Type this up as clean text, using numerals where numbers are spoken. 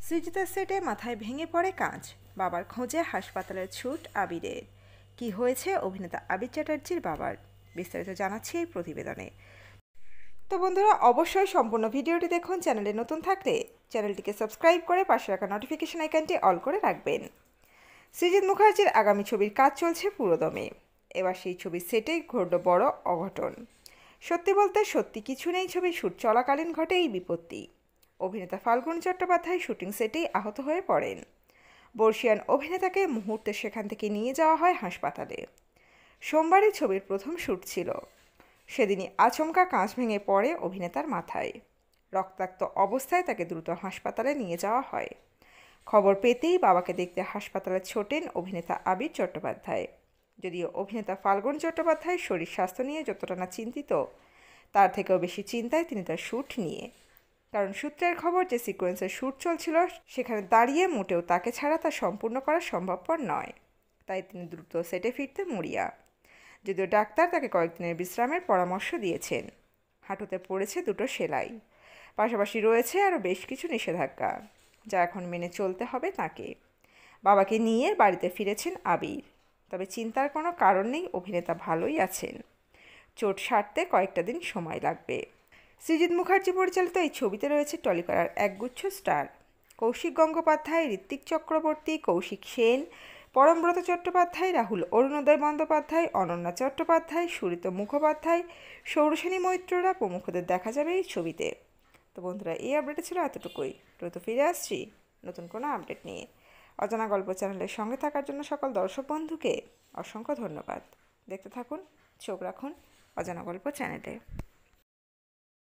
সৃজিতের সেটে মাথায় ভেঙে পড়ে কাঁচ, বাবার খোঁজে হাসপাতালের ছুট আবিরের। কি হয়েছে অভিনেতা আবির চ্যাটার্জির বাবার, বিস্তারিত জানাচ্ছি এই প্রতিবেদনে। তো বন্ধুরা, অবশ্যই সম্পূর্ণ ভিডিওটি দেখুন। চ্যানেলে নতুন থাকলে চ্যানেলটিকে সাবস্ক্রাইব করে পাশে রাখা নোটিফিকেশন আইকনটি অল করে রাখবেন। সৃজিত মুখার্জির আগামী ছবির কাজ চলছে পুরোদমে। এবার সেই ছবির সেটেই ঘটল বড় অঘটন। সত্যি বলতে সত্যি কিছু নেই ছবির শ্যুট চলাকালীন ঘটে এই বিপত্তি। অভিনেতা ফাল্গুন চট্টোপাধ্যায় শুটিং সেটেই আহত হয়ে পড়েন। বর্ষিয়ান অভিনেতাকে মুহূর্তে সেখান থেকে নিয়ে যাওয়া হয় হাসপাতালে। সোমবারই ছবির প্রথম শ্যুট ছিল। সেদিনই আচমকা কাঁচ ভেঙে পড়ে অভিনেতার মাথায়। রক্তাক্ত অবস্থায় তাকে দ্রুত হাসপাতালে নিয়ে যাওয়া হয়। খবর পেতেই বাবাকে দেখতে হাসপাতালে ছোটেন অভিনেতা আবির চট্টোপাধ্যায়। যদিও অভিনেতা ফাল্গুন চট্টোপাধ্যায় শরীর স্বাস্থ্য নিয়ে যতটা না চিন্তিত, তার থেকেও বেশি চিন্তায় তিনি তার শ্যুট নিয়ে। কারণ সূত্রের খবর, যে সিকোয়েন্সের শ্যুট চলছিল সেখানে দাঁড়িয়ে মোটেও তাকে ছাড়া তা সম্পূর্ণ করা সম্ভবপর নয়। তাই তিনি দ্রুত সেটে ফিরতে মরিয়া। যদিও ডাক্তার তাকে কয়েকদিনের বিশ্রামের পরামর্শ দিয়েছেন। হাঁটুতে পড়েছে দুটো সেলাই, পাশাপাশি রয়েছে আরও বেশ কিছু নিষেধাজ্ঞা, যা এখন মেনে চলতে হবে তাকে। বাবাকে নিয়ে বাড়িতে ফিরেছেন আবির। তবে চিন্তার কোনো কারণ নেই, অভিনেতা ভালোই আছেন। চোট সারতে কয়েকটা দিন সময় লাগবে। সৃজিত মুখার্জি পরিচালিত এই ছবিতে রয়েছে টলিপাড়ার একগুচ্ছ স্টার: কৌশিক গঙ্গোপাধ্যায়, ঋত্বিক চক্রবর্তী, কৌশিক সেন, পরমব্রত চট্টোপাধ্যায়, রাহুল অরুণোদয় বন্দ্যোপাধ্যায়, অনন্যা চট্টোপাধ্যায়, সুরিত মুখোপাধ্যায়, সৌরসেনী মৈত্ররা প্রমুখদের দেখা যাবে এই ছবিতে। তো বন্ধুরা, এই আপডেটে ছিল এতটুকুই। দ্রুত ফিরে আসছি নতুন কোনো আপডেট নিয়ে। অজানা গল্প চ্যানেলের সঙ্গে থাকার জন্য সকল দর্শক বন্ধুকে অসংখ্য ধন্যবাদ। দেখতে থাকুন, চোখ রাখুন অজানা গল্প চ্যানেলে।